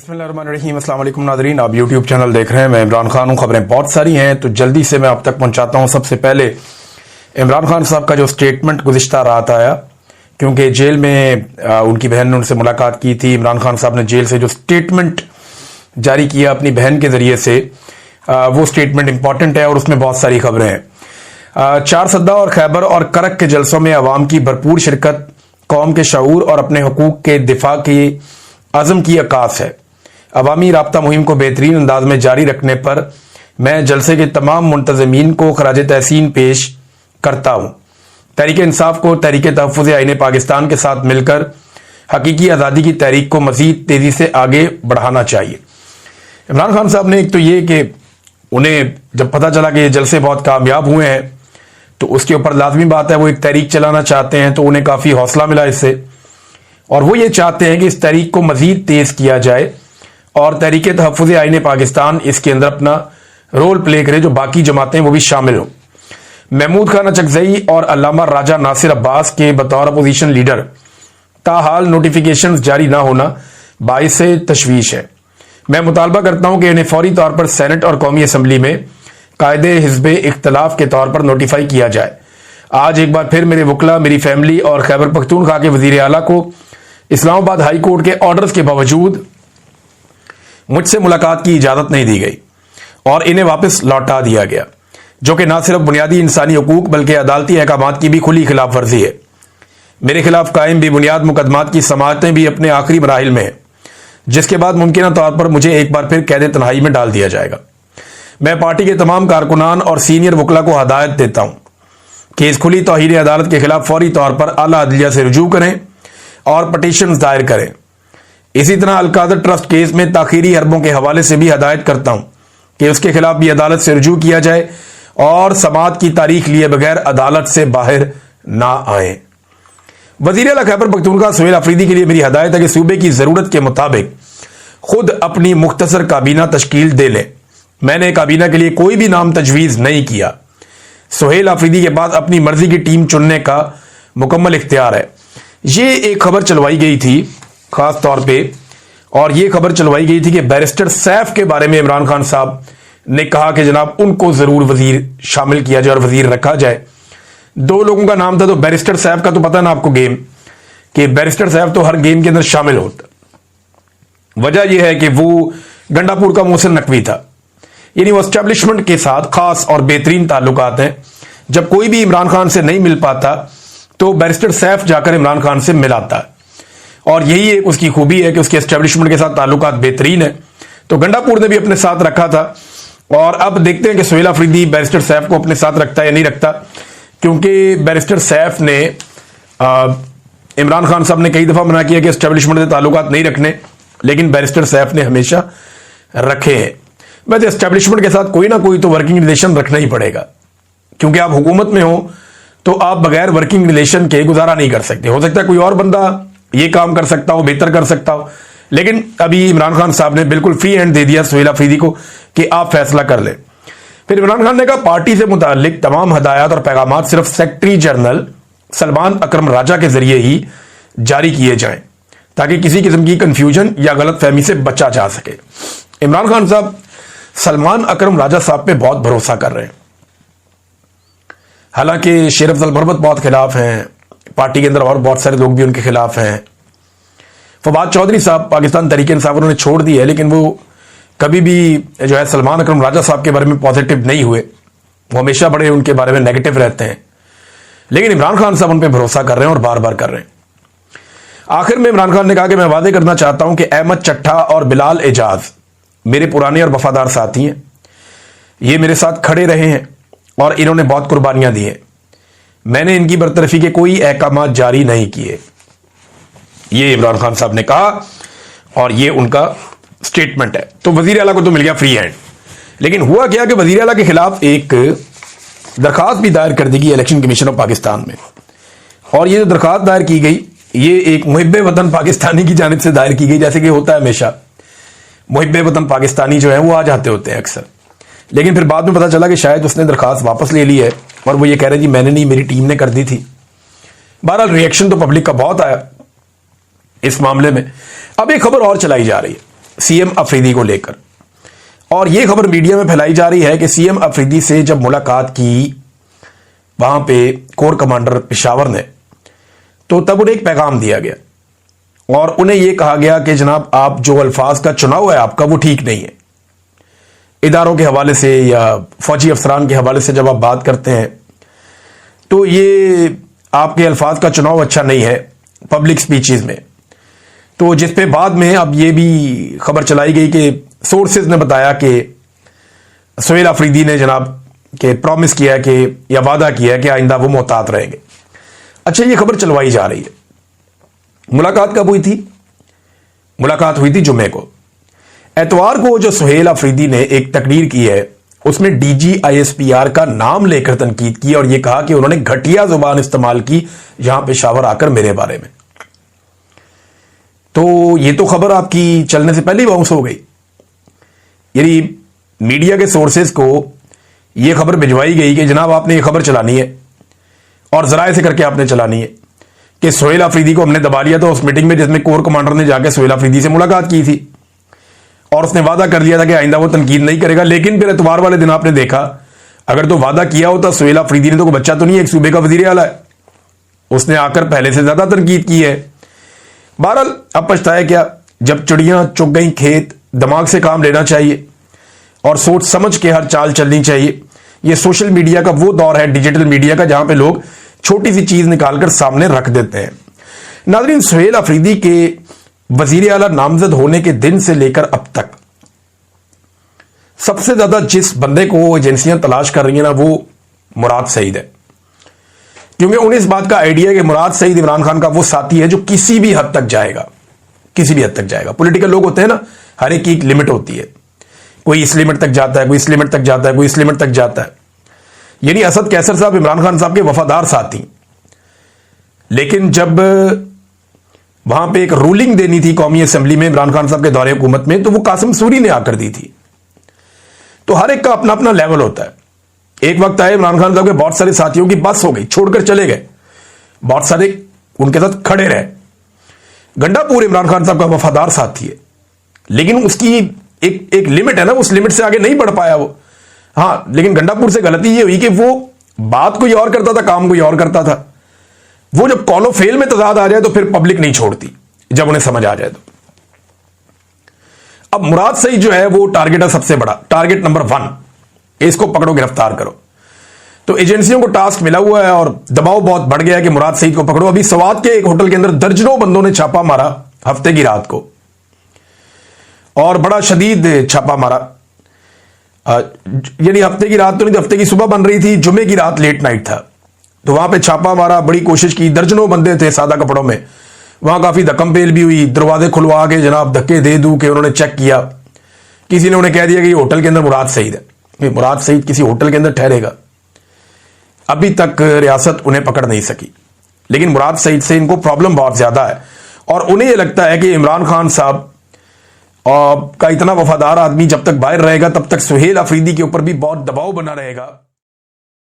बिस्मिल्लाहिर्रहमानिर्रहीम। अस्सलाम वालेकुम नाज़रीन, आप यूट्यूब चैनल देख रहे हैं। मैं इमरान खान हूँ। खबरें बहुत सारी हैं तो जल्दी से मैं आप तक पहुँचाता हूँ। सबसे पहले इमरान खान साहब का जो स्टेटमेंट गुज़िश्ता रात आया, क्योंकि जेल में उनकी बहन ने उनसे मुलाकात की थी। इमरान खान साहब ने जेल से जो स्टेटमेंट जारी किया अपनी बहन के ज़रिए से, वो स्टेटमेंट इंपॉर्टेंट है और उसमें बहुत सारी खबरें हैं। चार सद्दा और खैबर और करक के जलसों में अवाम की भरपूर शिरकत कौम के शऊर और अपने हकूक के दिफा की आज़म की अक्कास है। अवामी राब्ता मुहिम को बेहतरीन अंदाज में जारी रखने पर मैं जलसे के तमाम मुंतज़मीन को खराज तहसीन पेश करता हूँ। तहरीक इंसाफ को तहरीक तहफ़्फ़ुज़ आईन पाकिस्तान के साथ मिलकर हकीकी आज़ादी की तहरीक को मज़ीद तेज़ी से आगे बढ़ाना चाहिए। इमरान खान साहब ने एक तो ये कि उन्हें जब पता चला कि ये जलसे बहुत कामयाब हुए हैं तो उसके ऊपर लाजमी बात है वो एक तहरीक चलाना चाहते हैं, तो उन्हें काफ़ी हौसला मिला इससे, और वो ये चाहते हैं कि इस तहरीक को मज़ीद तेज़ किया जाए और तहरीक तहफ़्फ़ुज़ आईन पाकिस्तान इसके अंदर अपना रोल प्ले करे, जो बाकी जमातें वो भी शामिल हों। महमूद खान अचकज़ई और अल्लामा राजा नासिर अब्बास के बतौर अपोजिशन लीडर ताहाल नोटिफिकेशन जारी ना होना बाइस तशवीश है। मैं मुतालबा करता हूँ कि इन्हें फौरी तौर पर सेनेट और कौमी असम्बली में कायदे हिज़्ब इख्तलाफ के तौर पर नोटिफाई किया जाए। आज एक बार फिर मेरे वकला, मेरी फैमिली और खैबर पख्तूनख्वा के वज़ीर आला को इस्लामाबाद हाई कोर्ट के ऑर्डर्स के बावजूद मुझसे मुलाकात की इजाज़त नहीं दी गई और इन्हें वापस लौटा दिया गया, जो कि न सिर्फ बुनियादी इंसानी हकूक बल्कि अदालती अहकामात की भी खुली खिलाफ वर्जी है। मेरे खिलाफ कायम बेबुनियाद मुकदमात की समाअतें भी अपने आखिरी मराहिल में हैं, जिसके बाद मुमकिन तौर पर मुझे एक बार फिर कैद तन्हाई में डाल दिया जाएगा। मैं पार्टी के तमाम कारकुनान और सीनियर वकला को हदायत देता हूँ कि इस खुली तौहीन अदालत के खिलाफ फौरी तौर पर आला अदलिया से रुजू करें और पटिशन दायर करें। इसी तरह अलकादर ट्रस्ट केस में ताखीरी हरबों के हवाले से भी हदायत करता हूं कि उसके खिलाफ भी अदालत से रुजू किया जाए और समाअत की तारीख लिए बगैर अदालत से बाहर ना आए। वज़ीर आला खैबर पख्तूनख्वा सुहेल अफरीदी के लिए मेरी हदायत है कि सूबे की जरूरत के मुताबिक खुद अपनी मुख्तसर काबीना तश्कील दे लें। मैंने काबीना के लिए कोई भी नाम तजवीज़ नहीं किया। सुहेल अफरीदी के बाद अपनी मर्जी की टीम चुनने का मुकम्मल इख्तियार है। ये एक खबर चलवाई गई थी खास तौर पे, और ये खबर चलवाई गई थी कि बैरिस्टर सैफ के बारे में इमरान खान साहब ने कहा कि जनाब उनको जरूर वजीर शामिल किया जाए और वजीर रखा जाए। दो लोगों का नाम था, तो बैरिस्टर सैफ का तो पता ना आपको गेम, कि बैरिस्टर सैफ तो हर गेम के अंदर शामिल होता। वजह यह है कि वो गंडापुर का मोहसिन नकवी था, यानी वो एस्टेब्लिशमेंट के साथ खास और बेहतरीन ताल्लुकात हैं। जब कोई भी इमरान खान से नहीं मिल पाता तो बैरिस्टर सैफ जाकर इमरान खान से मिलाता है, और यही एक उसकी खूबी है कि उसके एस्टेब्लिशमेंट के साथ ताल्लुकात बेहतरीन है। तो गंडापुर ने भी अपने साथ रखा था, और अब देखते हैं कि सुहेल अफरीदी बैरिस्टर सैफ को अपने साथ रखता है या नहीं रखता, क्योंकि बैरिस्टर सैफ ने इमरान खान साहब ने कई दफा मना किया कि एस्टेब्लिशमेंट से ताल्लुकात नहीं रखने, लेकिन बैरिस्टर सैफ ने हमेशा रखे हैं। वैसे एस्टेब्लिशमेंट के साथ कोई ना कोई तो वर्किंग रिलेशन रखना ही पड़ेगा, क्योंकि आप हुकूमत में हो तो आप बगैर वर्किंग रिलेशन के गुजारा नहीं कर सकते। हो सकता है कोई और बंदा ये काम कर सकता हो, बेहतर कर सकता हो, लेकिन अभी इमरान खान साहब ने बिल्कुल फ्री हैंड दे दिया सुहेल अफरीदी को कि आप फैसला कर लें। फिर इमरान खान ने कहा पार्टी से मुताल्लिक तमाम हदायत और पैगामात सिर्फ सेक्रेटरी जनरल सलमान अकरम राजा के जरिए ही जारी किए जाएं, ताकि किसी किस्म की कंफ्यूजन या गलत फहमी से बचा जा सके। इमरान खान साहब सलमान अकरम राजा साहब पे बहुत भरोसा कर रहे हैं। हालांकि शेर अफजल मरबत बहुत खिलाफ हैं, पार्टी के अंदर और बहुत सारे लोग भी उनके खिलाफ हैं। फवाद चौधरी साहब पाकिस्तान तहरीक इंसाफ उन्होंने छोड़ दी है, लेकिन वो कभी भी जो है सलमान अकरम राजा साहब के बारे में पॉजिटिव नहीं हुए, वो हमेशा बड़े उनके बारे में नेगेटिव रहते हैं। लेकिन इमरान खान साहब उन पर भरोसा कर रहे हैं और बार बार कर रहे हैं। आखिर में इमरान खान ने कहा कि मैं वादे करना चाहता हूं कि अहमद चट्ठा और बिलाल एजाज मेरे पुराने और वफादार साथी हैं। ये मेरे साथ खड़े रहे हैं और इन्होंने बहुत कुर्बानियां दी हैं। मैंने इनकी बरतरफी के कोई अहकाम जारी नहीं किए। ये इमरान खान साहब ने कहा और ये उनका स्टेटमेंट है। तो वजीर आला को तो मिल गया फ्री हैंड, लेकिन हुआ क्या कि वजीर आला के खिलाफ एक दरखास्त भी दायर कर दी गई इलेक्शन कमीशन ऑफ पाकिस्तान में, और ये जो दरखास्त दायर की गई ये एक मुहिब्बे वतन पाकिस्तानी की जानिब से दायर की गई। जैसे कि होता है हमेशा मुहिब्बे वतन पाकिस्तानी जो है वो आ जाते होते हैं अक्सर, लेकिन फिर बाद में पता चला कि शायद उसने दरखास्त वापस ले ली है और वो ये कह रहे जी मैंने नहीं, मेरी टीम ने कर दी थी। बहरहाल रिएक्शन तो पब्लिक का बहुत आया इस मामले में। अब एक खबर और चलाई जा रही है सीएम अफरीदी को लेकर। और यह खबर मीडिया में फैलाई जा रही है कि सीएम अफरीदी से जब मुलाकात की वहां पे कोर कमांडर पेशावर ने, तो तब उन्हें एक पैगाम दिया गया और उन्हें यह कहा गया कि जनाब आप जो अल्फाज का चुनाव है आपका वो ठीक नहीं है। इदारों के हवाले से या फौजी अफसरान के हवाले से जब आप बात करते हैं तो ये आपके अल्फाज का चुनाव अच्छा नहीं है पब्लिक स्पीचेस में। तो जिस पे बाद में अब ये भी खबर चलाई गई कि सोर्सेज ने बताया कि सुहेल अफरीदी ने जनाब के प्रॉमिस किया है कि या वादा किया है कि आइंदा वो मोहतात रहेंगे। अच्छा, ये खबर चलवाई जा रही है। मुलाकात कब हुई थी? मुलाकात हुई थी जुमे को। एतवार को जो सुहेल अफरीदी ने एक तकरीर की है उसमें DGISPR का नाम लेकर तनकीद की और यह कहा कि उन्होंने घटिया जुबान इस्तेमाल की यहां पेशावर आकर मेरे बारे में। तो ये तो खबर आपकी चलने से पहले ही बाउंस हो गई। यानी मीडिया के सोर्सेज को यह खबर भिजवाई गई कि जनाब आपने ये खबर चलानी है और जराए से करके आपने चलानी है कि सुहेल अफरीदी को हमने दबा लिया था उस मीटिंग में जिसमें कोर कमांडर ने जाकर सुहेल अफरीदी से मुलाकात की थी और उसने वादा कर लिया था कि आइंदा वो तनकीद नहीं करेगा। लेकिन फिर एतवार वाले दिन आपने देखा, अगर तो वादा किया होता सुहेल अफरीदी ने तो कोई बच्चा तो नहीं है, एक सूबे का वजीर आला है, उसने आकर पहले से ज्यादा तनकीद की है। बहरहाल अब पछताया क्या, जब चिड़ियां चुग गई खेत, दिमाग से काम लेना चाहिए और सोच समझ के हर चाल चलनी चाहिए। यह सोशल मीडिया का वो दौर है, डिजिटल मीडिया का, जहां पे लोग छोटी सी चीज निकालकर सामने रख देते हैं। नाज़रीन, सुहेल अफरीदी के वजीर आला नामजद होने के दिन से लेकर अब तक सबसे ज्यादा जिस बंदे को एजेंसियां तलाश कर रही हैं ना, वो मुराद सईद है। क्योंकि उन्हें इस बात का आइडिया है कि मुराद सईद इमरान खान का वो साथी है जो किसी भी हद तक जाएगा, किसी भी हद तक जाएगा। पॉलिटिकल लोग होते हैं ना, हर एक की एक लिमिट होती है। कोई इस लिमिट तक जाता है, कोई इस लिमिट तक जाता है, कोई इस लिमिट तक जाता है। यानी असद कैसर साहब इमरान खान साहब के वफादार साथी, लेकिन जब वहां पे एक रूलिंग देनी थी कौमी असेंबली में इमरान खान साहब के दौरे हुकूमत में, तो वो कासिम सूरी ने आकर दी थी। तो हर एक का अपना अपना लेवल होता है। एक वक्त आए इमरान खान साहब के बहुत सारे साथियों की बस हो गई, छोड़कर चले गए, बहुत सारे उनके साथ खड़े रहे। गंडापुर इमरान खान साहब का वफादार साथी है, लेकिन उसकी एक लिमिट है ना, उस लिमिट से आगे नहीं बढ़ पाया वो। हाँ, लेकिन गंडापुर से गलती ये हुई कि वो बात कोई और करता था, काम कोई और करता था। वो जब कॉलो फेल में तजाद आ जाए तो फिर पब्लिक नहीं छोड़ती, जब उन्हें समझ आ जाए तो। अब मुराद सईद जो है वो टारगेट है सबसे बड़ा, टारगेट नंबर 1, इसको पकड़ो, गिरफ्तार करो। तो एजेंसियों को टास्क मिला हुआ है और दबाव बहुत बढ़ गया है कि मुराद सईद को पकड़ो। अभी सवात के एक होटल के अंदर दर्जनों बंदों ने छापा मारा हफ्ते की रात को, और बड़ा शदीद छापा मारा। यानी हफ्ते की रात तो नहीं, हफ्ते की सुबह बन रही थी, जुमे की रात लेट नाइट था, तो वहां पे छापा मारा, बड़ी कोशिश की। दर्जनों बंदे थे सादा कपड़ों में, वहां काफी धक्कम पेल भी हुई, दरवाजे खुलवा के जनाब धक्के दे दू के उन्होंने चेक किया। किसी ने उन्हें कह दिया कि ये होटल के अंदर मुराद सईद है। मुराद सईद किसी होटल के अंदर ठहरेगा? अभी तक रियासत उन्हें पकड़ नहीं सकी, लेकिन मुराद सईद से इनको प्रॉब्लम बहुत ज्यादा है और उन्हें यह लगता है कि इमरान खान साहब का इतना वफादार आदमी जब तक बाहर रहेगा तब तक सुहेल अफरीदी के ऊपर भी बहुत दबाव बना रहेगा।